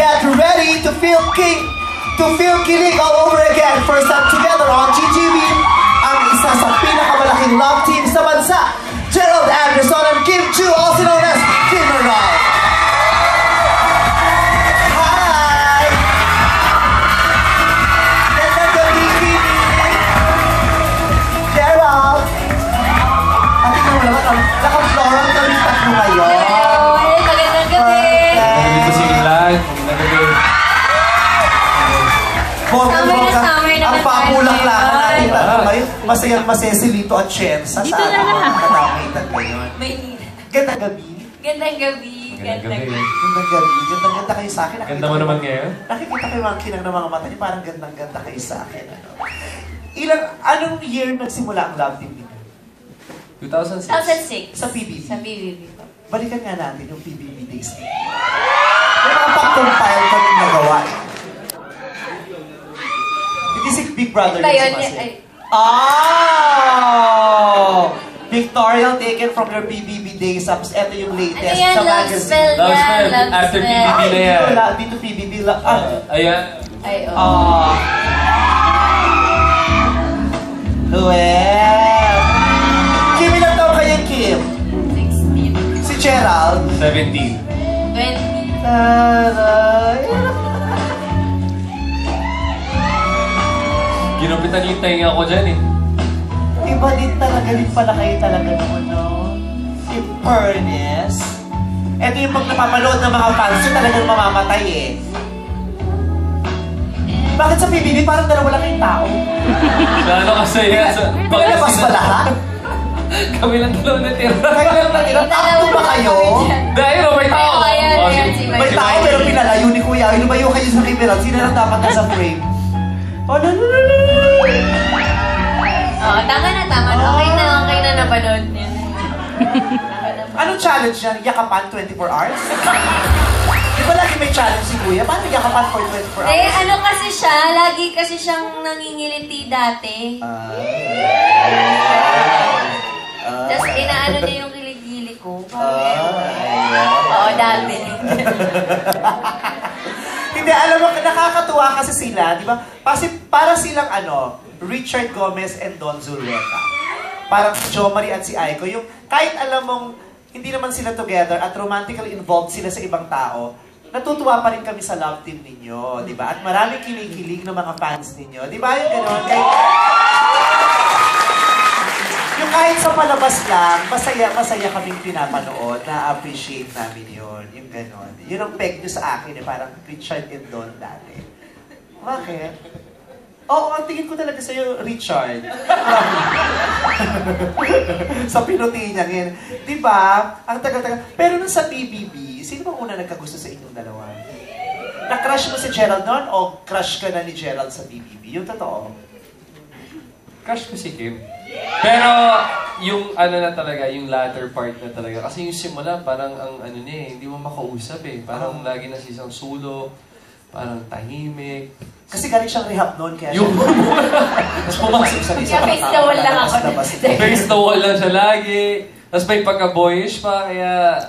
get ready to feel kilig all over again. First time together on GGB, ang isa sa pinakamalaking love team sa bansa, Gerald Anderson and Kim Chu, also known as Kim Ronald. Hi! Gandang gabi, Kimi. Gerald. At ikaw naman, naka-floral kami tatlo ngayon. Magandang gabi. Dito si Ilan. Magandang gabi. Ang pamulaklakan natin tatlo ngayon. Masayang-masaya si Lito at Chensa. Dito na lang. Katamitan ngayon. Gandang gabi. Gandang gabi. Magandang gabi. Gandang gabi. Gandang-ganda kayo sa akin. Ganda mo naman ngayon? Nakikita ko yung mga kinang ng mga mata niyo. Parang gandang-ganda kayo sa akin. Anong year nagsimula ang love team niyo? 2006. 2006. Sa PBB. Sa PBB po. Balikan nga natin yung PBB days niyo. May mga pag-compile ka yung nagawa. Hindi si Big Brother Ba yun? Oh! Pictorial taken from your PBB days. Ito yung latest Ano yan? sa Love magazine. spell Love yan. spell. Love After spell. PBB na yan. Dito PBB. Ayan. Ay, oh. Well, Kim, ilang taon kayo, Kim? 16. Si Gerald? 17. 20. Ginupitan yung tainga ko dyan eh. Iba din pala kayo talaga noon, no? In fairness. Ito yung pag napapanood ng mga fans yun talagang mamamatay eh. Bakit sa PBB parang dalawa lang yung tao? Ano kasi yan? Pinalabas ba lahat? Kami lang dalawa natira. Kayo lang natira. Takto ba kayo? Dahil may tao. Oh, ayan, ayan, si May tao pero pinalayo ni Kuya. Lumayo kayo sa camera. Sino lang dapat nasa frame? Oh, no. Oo, tama na. Okay na napanood niya. Anong challenge yan? Yakapan 24 hours? Di ba lagi may challenge si Kuya? Paano yakapan for 24 hours? Eh, ano kasi siya? Lagi kasi siyang nangingiliti dati. Tapos inaano niya yung kilig-gili ko. Oo, dati. Hindi, alam mo, nakakatuwa kasi sila, di ba? Para silang Richard Gomez and Don Zulueta. Parang si Jo Marie at si Aiko. Yung kahit alam mong hindi naman sila together at romantically involved sila sa ibang tao, natutuwa pa rin kami sa love team ninyo, di ba? At maraming kinikilig ng mga fans ninyo. Di ba yung gano'n? Yung kahit sa palabas lang, masaya kaming pinapanood, na-appreciate namin yun. Yung gano'n. Yun ang peg nyo sa akin, parang Richard and Don dati. Bakit? Oo, ang tingin ko talaga sa'yo, Richard. Sa pinuti niya ngayon. Diba? Ang tagal-tagal. Pero nung sa PBB, sino bang una nagkagusto sa inyong dalawa? Na-crush mo si Gerald noon o crush ka na ni Gerald sa PBB? Yung totoo. Crush ko si Kim. Pero yung na talaga, yung latter part na talaga. Kasi yung simula, parang ang niya hindi mo makausap eh. Parang lagi na siyang solo, parang tahimik. Kasi galing siyang rehab noon, kaya yung tapos pumasok sa Kaya face the wall lang ako. Face the wall lang siya lagi. Tapos may pagka-boyish pa, kaya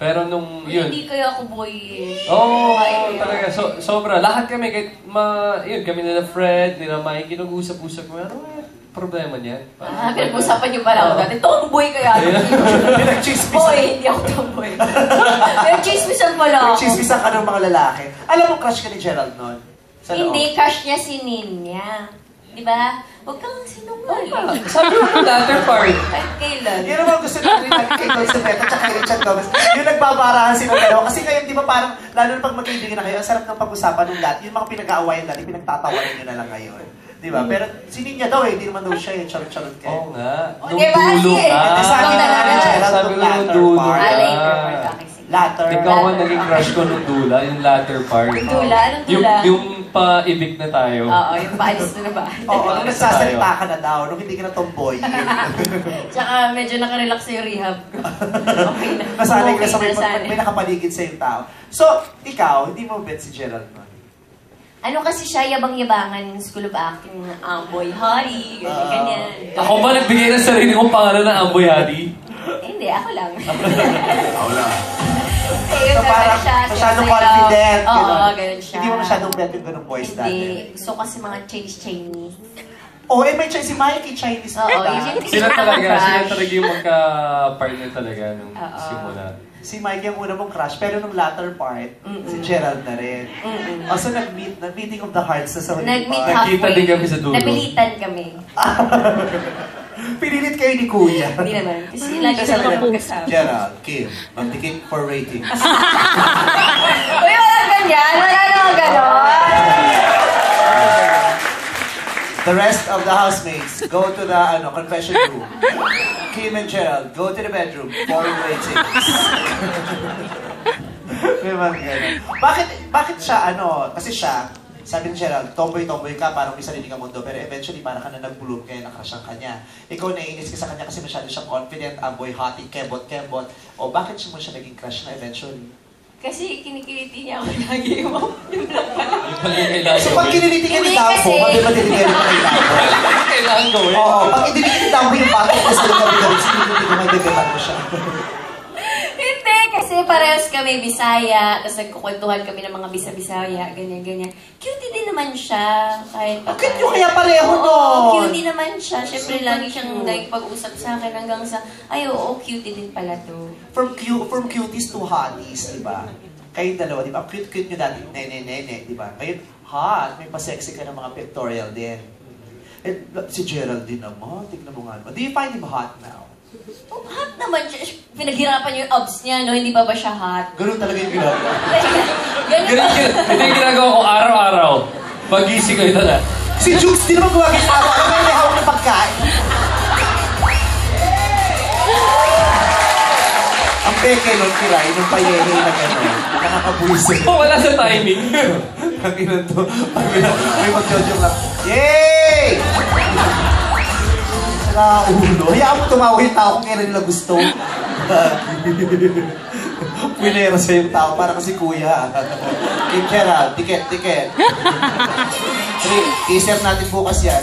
pero nung yun. Hindi kaya ako boyish. Oo, talaga. Sobra. Lahat kami, kahit yun, kami nila Fred, nila Mike, kinag-usap-usap mo. Problema niyan. Pinag-usapan niyo pala ako dati. Tomboy kaya. Pinag-chismisan. Boy, hindi ako tomboy. Pinag-chismisan pala ako. Pinag-chismisan ka ng mga lalaki. Alam mo, crush ka ni Gerald noon? Hindi, crush niya si Ninya. Di ba? Huwag kang sinungaling. Sabi mo yung latter part. Kahit kailan. Yun naman gusto nyo rin kay Don Zulueta at kay Richard Gomez. Yung nagbabarahan silang dalawa. Kasi ngayon, di ba parang, lalo na pag magkaibigan na kayo, ang sarap ng pag-usapan ng lahat. Yung mga pinag-aawayan dati, pinagtatawanan nyo na lang ngayon. Di ba? Pero si Ninya daw hindi naman daw siya charot-charot kayo. Oo nga. Nung Diba? dulo Sige. ka. Sabi na namin, Gerald, Sabi nung ko nung latter dulo part. ka. Later part. Okay, sige. Latter. Ikaw ang naging crush ko nung dula, yung latter part. Dula? Anong dula? Yung pa-ibig na tayo. Oo, yung paalis na ba? Oo, nung nagsasalita ka na daw, nung hindi ka na tomboy. Tsaka medyo nakarelax sa yung rehab ko. Okay na. Nasanay ka na sa nasanay. may nakapaligid sa yung tao. So, ikaw, hindi mo bet si Gerald mo? Ano kasi siya, yabang-yabangan ng School of Acting na Amboy Hari, ganyan. Ako ba nagbigay ng sarili kong pangalan ng Amboy Hadi? Hindi, ako lang. Ako lang. Ayun, So, parang siya, masyadong sayaw. confident, Oo, gano'n. ganun siya. Hindi mo masyadong bet yung ganung voice dati. Hindi. Gusto ko kasi mga Chinese. Oh, may si Mikey Chinese Oo, ba? yun. Sila talaga yung magka-partner talaga nung Oo. simula. Si Mikey ang una mong crush, pero nung latter part, si Gerald na rin. O, so nag-meeting of the hearts na sa huling Nag-meet part. halfway. Nakita din kami sa dulo. Nabilitan kami. Pinilit kayo ni Kuya. Hindi naman. Kasi lagi Kasi sa sabi mga na, magkasama. Gerald, Kim, magdikit for ratings. Uy, wala ganyan. Wala naman ganon. The rest of the housemates, go to the confession room. Kim and Gerald, go to the bedroom for ratings. Diba gano'n? Bakit siya, kasi siya, sabi ni Gerald, tomboy-tomboy ka, parang may sarili ka mundo, pero eventually parang ka na nag-bloom kaya nakrush ang kanya. Ikaw naiinis ka sa kanya kasi masyado siyang confident, amboy, hottie, kembot-kembot. O bakit mo siya naging crush na eventually? Kasi kinikiliti niya ako lagi yung lang pala. Yung pala yung kailangan So pag gawin. kiniliti ka ni Hindi Dambo, kasi- kami madidikari ka kay Dambo. Yung kailangan gawin. Oo, pag idinigit ni Dambo yung bakit kasi gabi-gabi, siniliti ko magdedebat mo siya. Hindi, kasi parehas kami Bisaya, tapos nagkukwentuhan kami ng mga Bisa-Bisaya, ganyan-ganyan. Cute din naman siya, kahit pa. Bakit yung kaya pareho Oo, nun? cute din naman siya. Siyempre, lagi siyang pag-usap sa akin hanggang sa, ay, oo, cute din pala to. From cuties to hotties, di ba? Kayong dalawa, di ba? Cute nyo dati, nene, di ba? Ngayon, hot, may pa-sexy ka ng mga pictorial din. Eh, si Gerald din naman, tignan mo nga naman. Do you find him hot now? Oh, hot naman siya. Pinaghirapan niyo yung abs niya, no? Hindi pa ba siya hot? Ganun talaga yung ginagawa. Ganyan ba? Ito yung ginagawa ko araw-araw. Pag-gising ko ito na. Si Jukes, di naman gumagin pa ako. Ano may hawak na pagkain? Ang peke nun, kiray, nung payehe na gano'n. Nakakabuisit. Oh, wala sa timing. Ang ilan to, may mag-jojo lang. Yay! Saka ulo. Hayaan mo tumawa yung tao kung kailan nila gusto. Pinera sa yung tao, para kasi kuya. Kim Gerald, tiket. Teaser natin bukas yan.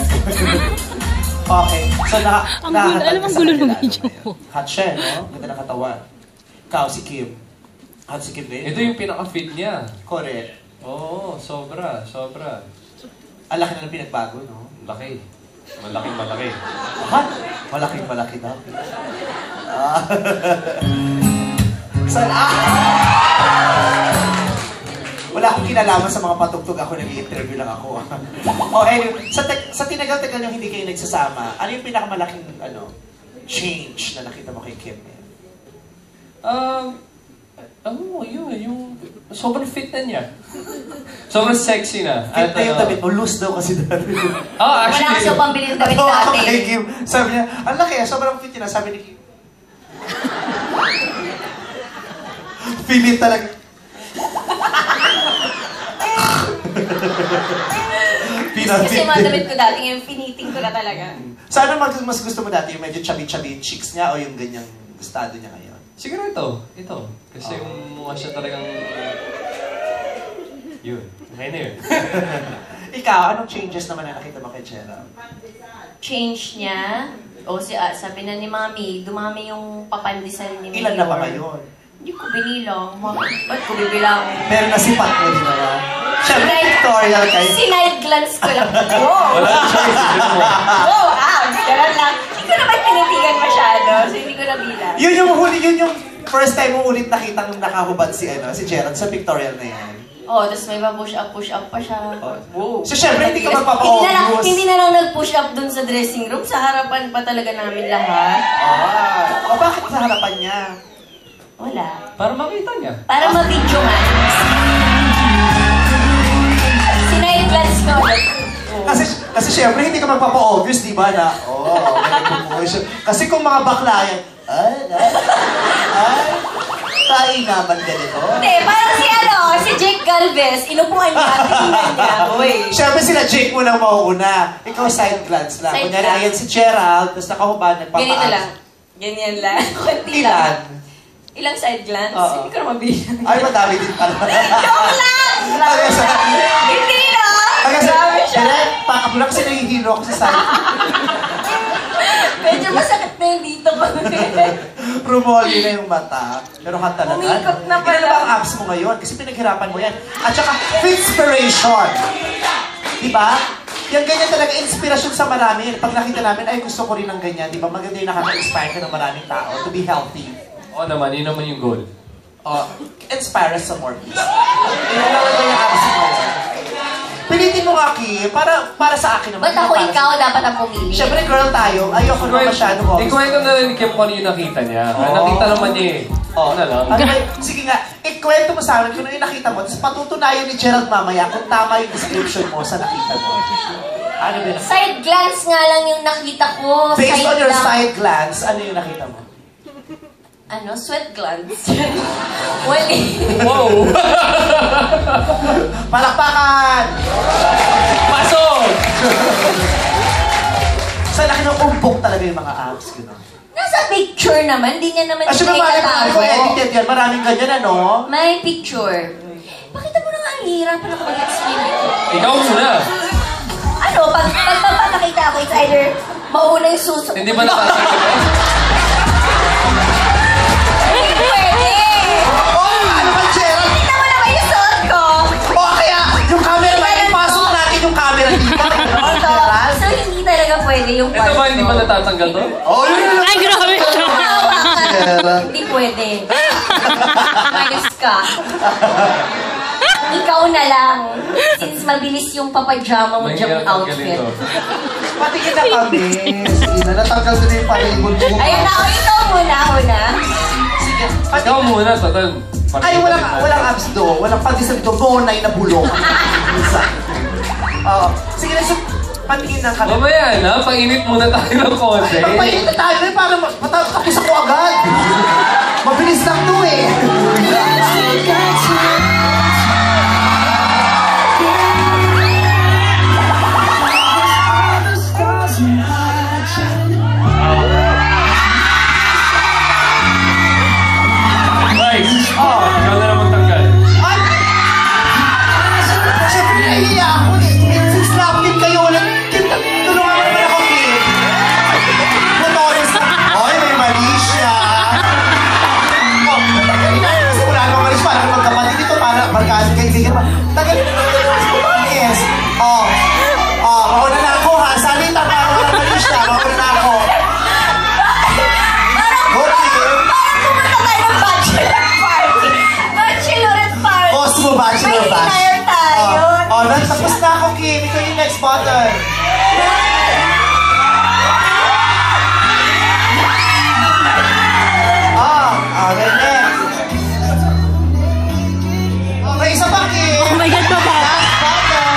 Okay. So, Alam ang gulo ng video mo. Hot siya, no? Ganda ng katawan. Ikaw, si Kim. Hot si Kim din. Ito yung pinaka-fit niya. Correct. Oo, sobra. Ang laki na ng pinagbago, no? Laki. Malaking-malaki. Hot? Malaking-malaki daw. Saan? Wala akong kinalaman sa mga patugtog ako, nag-i-interview lang ako. Anyway, sa tinagal-tagal nyo hindi kayo nagsasama, ano yung pinakamalaking change na nakita mo kay Kim? Yung sobrang fit na niya. Sobrang sexy na. Fit na yung damit mo, loose daw kasi dati. Wala Actually, kasi pambili ng damit Ano ako dati. kay Kim? Sabi niya, ang laki, sobrang fit niya. Sabi ni Kim, pilit talaga. Kasi yung mga damit ko dati, yung finiting ko na talaga. Sana mas gusto mo dati yung medyo chubby-chubby yung cheeks niya o yung ganyang gustado niya ngayon? siguro ito. Kasi mukha siya talagang... Yun. Okay na yun. Ikaw, anong changes naman na nakita mo kay Gerald? Change niya, sabi na ni Mami, dumami yung papandisan ni Mayor. Ilan na ba ngayon? Hindi ko binilang. Ba't ko bibilang? Pero nasipat mo din naman. Siyempre, pictorial kayo. Sinide glance ko lang. Wow! Wala choice. Wow! Ganun lang. Hindi ko naman tinitigan masyado, so hindi ko nabilang. Yun yung first time mo ulit nakita nung nakahubad si Gerald sa pictorial na yan. Tapos may pa-push up pa siya. Wow. So, syempre, hindi ka magpapa-obvious. Hindi na lang nag-push up dun sa dressing room. Sa harapan pa talaga namin lahat. Bakit sa harapan niya? Wala. Para makita niya. Para ma-video man. Sinide glance ko. Kasi syempre, hindi ka magpapa-obvious, di ba, na, kasi kung mga bakla yan, tayo naman ganito. Hindi, parang si Jake Galvez, inupuan niya, tingnan niya. Uy. Syempre sila Jake mo lang mauuna. Ikaw side glance lang. Side Kunyari, glance. ayan si Gerald, tapos nakahubad, nagpapaas. Ganito lang. Ganyan lang. Kunti Ilan? lang. Ilang side glance? Oo. Hindi ko na mabilang. Ay, madami din pala. Joke lang! Hindi na! Grabe siya. Pakap lang kasi nahihilo ako sa side. Medyo masakit na yung dito ko. Rumoli na yung mata. Pero ka talaga. Umikot na pala. Ilan ba ang abs mo ngayon? Kasi pinaghirapan mo yan. At saka, inspiration. Diba? Yung ganyan talaga, inspirasyon sa marami. Pag nakita namin, ay gusto ko rin ng ganyan. Diba? Maganda yung nakaka-inspire ka ng maraming tao to be healthy. Oo naman, yun naman yung goal. Inspire us some more, please. Ilan lang ba yung abs mo ngayon? Pilitin mo nga, Kim, para sa akin naman. Ba't ako ikaw dapat ang pumili? Siyempre, girl tayo. Ayoko naman masyado mo. Ikwento na rin ni Kim kung ano yung nakita niya. Nakita naman niya eh. Oo na lang. Sige nga, ikwento mo sa amin kung ano yung nakita mo, tapos patutunayan ni Gerald mamaya kung tama yung description mo sa nakita mo. Ano ba yun? Side glance nga lang yung nakita ko. Based on your lang. side glance, ano yung nakita mo? Ano? Sweat glance? Wali. Wow! Palakpakan! Pasok! Sa laki ng umbok talaga yung mga abs, gano'n. Nasa picture naman. Di niya naman Siyempre, marami ko edited yan. Maraming ganyan, ano? May picture. Pakita mo na nga ang hirapan ako mag-explain ito. Ikaw muna. Ano? Pag papakita ako, it's either mauna yung suso. Hindi ba nakakita? Hindi pwede! Ano ba, Gerald? Tingnan mo naman yung suot ko! Kaya, yung camera ba? Ipasok natin yung camera dito. Ito, so hindi talaga pwede yung Ito ba hindi ba natatanggal to? Oh, yun! Ay, grabe. Gerald. Hindi pwede. Mayos ka. Ikaw na lang. Since mabilis yung papajama mo diyang outfit. Patingin na kami. Sige na, natanggal ko na yung palibot mo. Ayun na, ikaw muna, una. Sige, Ikaw muna, total. Ay, walang abs do. Walang pati sa dito. Bonay na bulok. Oo. Sige na, so, patingin na kami. Mamaya na, painit muna tayo ng konti. Magpainit na tayo eh, para tapos ako agad. Mabilis lang to eh. Nice! Ikaw na naman tanggal. Ay! Siyempre, nahihiya ako eh. Since lapit kayo ulit, tulungan mo naman ako, Kim. Motoris na. Ay, may mali siya. Oh, kasi wala namang malis para magkapatid dito para magkasing kaibigan pa. Tagal yes. Oh. Oh, mauna na ako ha. Salita para walang mali siya. Mauna na ako. Cosmo Bachelor May Bash. hinire tayo. Oh, tapos na ako, Kim. Ito yung next button. Okay, next. Okay, isa pa, Kim. Oh my God, Papa. Last button.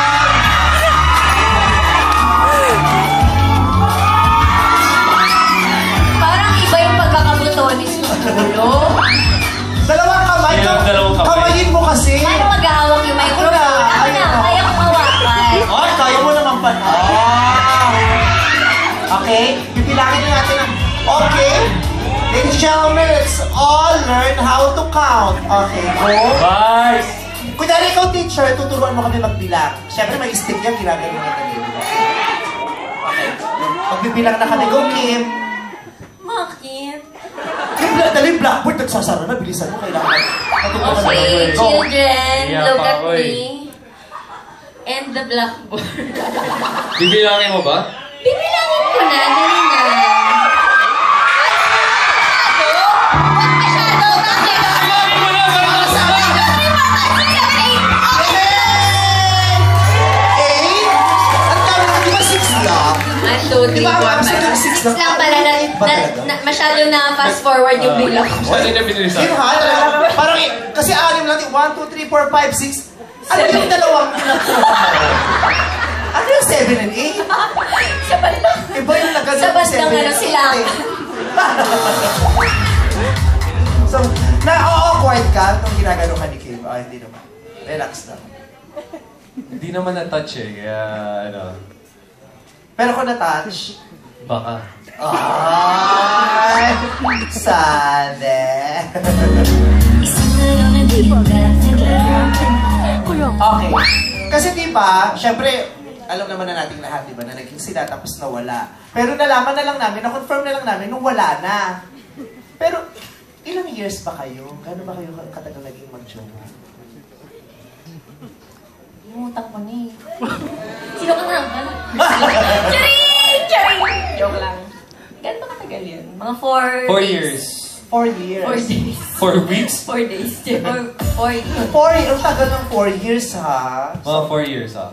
Parang iba yung pagkakabutonis ng ulo. Dalawang kamay. Dalawang kamay. Kamayin mo kasi. Paano maghahawak yung microphone? Ako na, kaya kong hawakan. Oh, kaya mo naman pa. Okay, pipilangin na natin ang... Okay. Ladies and gentlemen, let's all learn how to count. Okay, go. Bye! Kunyari ikaw, teacher, tuturuan mo kami magbilang. Siyempre, may stick yan, ginagano natin yun. Okay. Magbibilang na kami. Go, Kim. Bakit? Kim, dali, blackboard, nagsasara na. Bilisan mo, kailangan. Matutukan na Okay, mag-word. Go. children, Yeah, look at Pakoy. me. And the blackboard. Bibilangin mo ba? Bibilangin ko na, dali na. Huwag masyado, bakit? Di ba ang abs ng 6 lang? Lang pala masyado na fast forward yung bilang. Ano yung nabilisan? Kim, ha? Talaga, parang, kasi 6 lang. 1, 2, 3, 4, 5, 6. Ano yung dalawang pinatuwa? Ano yung 7 and 8? Sa bandang. Iba yung nagano Sa bandang ano sila. So, na-awkward ka nung ginagano ka ni Kim? Ah, hindi naman. Relax lang. Hindi naman na-touch eh, kaya ano... Pero kung na-touch, Baka. ay, sade. Okay. Kasi diba, syempre, alam naman na nating lahat, diba, na naging sila tapos nawala. Pero nalaman na lang namin, na-confirm na lang namin nung wala na. Pero, ilang years ba kayo? Gano'n ba kayo katagal naging mag-jowa? Limutan ko na eh. Sino ka na? Charing! Charing! Joke lang. Gano'n ba katagal yun? Mga 4 4 days. years. 4 years. 4 days. 4 weeks? 4 days. 4 years. 4 years. Ang tagal ng 4 years, ha? Mga 4 years, ah.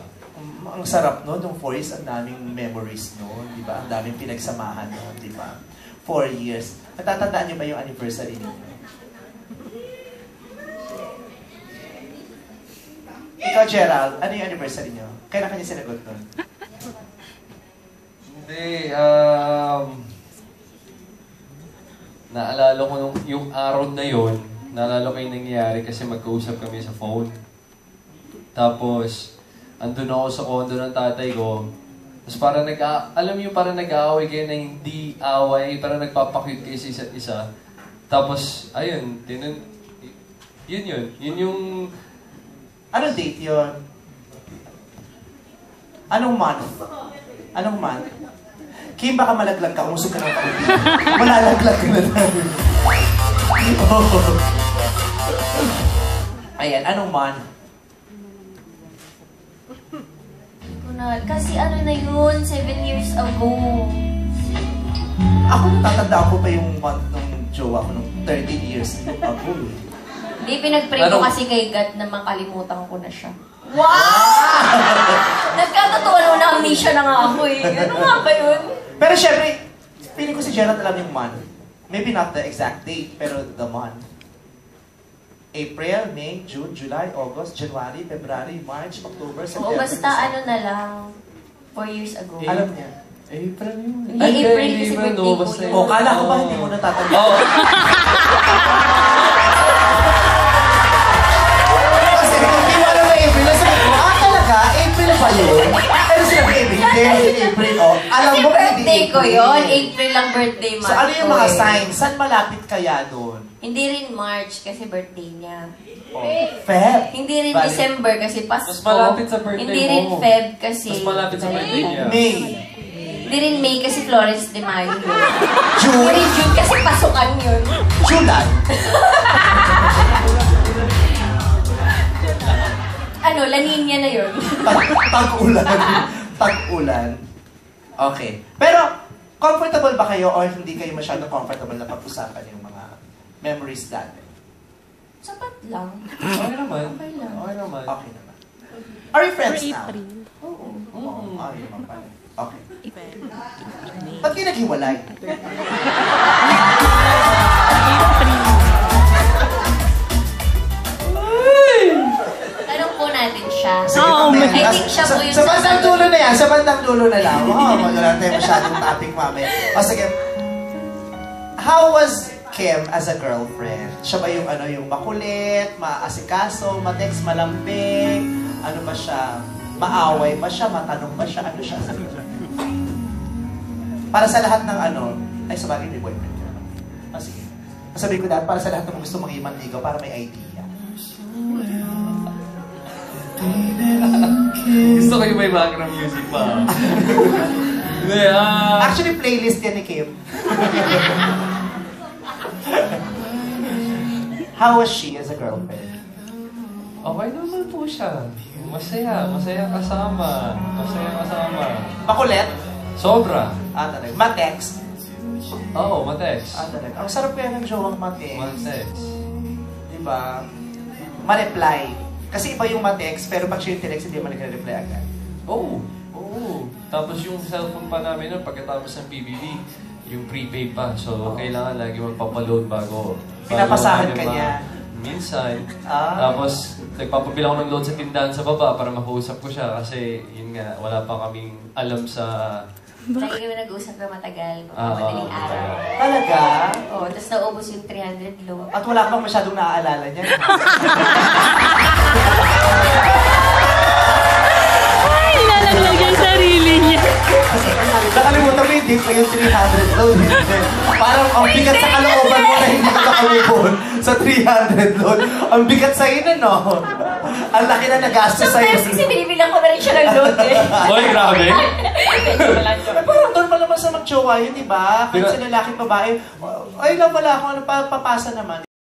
Ang sarap no, nung 4 years, ang daming memories no, di ba? Ang daming pinagsamahan no, di ba? 4 years. Natatandaan niyo ba yung anniversary niyo? Ikaw, Gerald, ano yung anniversary niyo? Kailan kanya sinagot nun? Hindi, naalala ko nung yung araw na yon, naalala ko yung nangyayari kasi magkausap kami sa phone. Tapos, andun ako sa condo ng tatay ko. Tapos parang alam mo yung parang nag-aaway kayo na hindi away, parang nagpapakute kayo sa isa't isa. Tapos, ayun, yun yung... Anong date yun? Anong month? Anong month? Kim, baka malaglag ka, umusog ka ng kalubi. Malalaglag ka na tayo. Ayan, anong month? Kasi ano na yun, 7 years ago. Ako natatanda ko pa yung month ng jowa ko nung 13 years ago eh. Hindi, pinag-pray ko Ano? kasi kay God na makalimutan ko na siya. Wow! Nagkatotoo naman na amnesia na nga ako eh. Ano nga ba yun? Pero syempre, feeling ko si Gerald alam yung month. Maybe not the exact date, pero the month. April, May, June, July, August, January, February, March, October, Oo, September. basta ano na lang, 4 years ago. Alam niya. April yun. Hindi, April kasi birthday ko basta yun. O, kala ko ba hindi mo natatanda? Oo. Kasi hindi mo alam na April. Sabi ko, talaga? April ba yun? Pero sinabi April, hindi April. O, alam Kasi mo hindi birthday ko April. yun. April lang birthday month So, ano yung ko mga eh. signs? Saan malapit kaya doon? Hindi rin March kasi birthday niya. O, Feb. Hindi rin Bali- December kasi Pasko. Mas malapit sa birthday Hindi rin mo. Feb kasi... Mas malapit sa birthday niya. May. Hindi rin May kasi Florence de Mayo yun. Hindi June. rin June kasi pasukan yun. July. Ano, La Nina na yun. Tag-ulan. Tag-ulan. Okay. Pero, comfortable ba kayo or hindi kayo masyadong comfortable na pag-usapan yung mga memories dati? Sapat lang. Okay naman. Okay lang. Okay naman. Okay naman. Are you friends now? Oo. Oo. Okay naman pala. Okay. Ba't kayo naghiwalay? Tanong po natin siya. Oo, mamaya. I think siya po yung Sa bandang sasagot. dulo na yan. Sa bandang dulo na lang. Wala tayo masyadong topic mamaya. O sige. How was Kim as a girlfriend? Siya ba yung yung makulit, maasikaso, matext, malambing? Ano ba siya? Maaway ba siya? Matanong ba siya? Ano siya? Para sa lahat ng ay sabagay may boyfriend ka. Ah, sige. Sabihin ko dahil para sa lahat ng gusto mong imanligaw para may idea. Gusto ko yung may background music pa. Hindi, Actually, playlist yan ni Kim. How was she as a girlfriend? okay naman po siya. Masaya. Masaya kasama. Masaya kasama. Makulit? Sobra. Talaga. Ma-text? Oo, matext. Talaga. Ang sarap kaya ng jowang ma-text. Matext. Diba? Ma-reply. Kasi iba yung ma-text, pero pag siya yung text, hindi man nagre-reply agad. Oo. Oo. Tapos yung cellphone pa namin nun, pagkatapos ng PBB, yung prepaid pa. So, kailangan lagi magpapaload bago Pinapasahan bago ka ano, niya. Minsan. Ah. Tapos, nagpapabilang ako ng load sa tindahan sa baba para makausap ko siya. Kasi, yun nga, wala pa kaming alam sa... Lagi kami nag-uusap na matagal. Madaling araw. Talaga? Oo, tapos naubos yung 300 low. At wala ka bang masyadong naaalala niya? Ay, lalaglag yung sarili niya. Nakalimutan mo yung date ko yung 300 load. Parang ang bigat sa kalooban mo na hindi ka nakalubon sa 300 load. Ang bigat sa'yo na, no? Ang laki na nagastos sa'yo. Sometimes kasi binibilang ko na rin siya ng load eh. Hoy, grabe! Medyo wala siya. Parang normal naman sa mag-jowa yun, di ba? Kahit Diba? sa lalaki babae, ay lang wala ako, ano, papasa naman.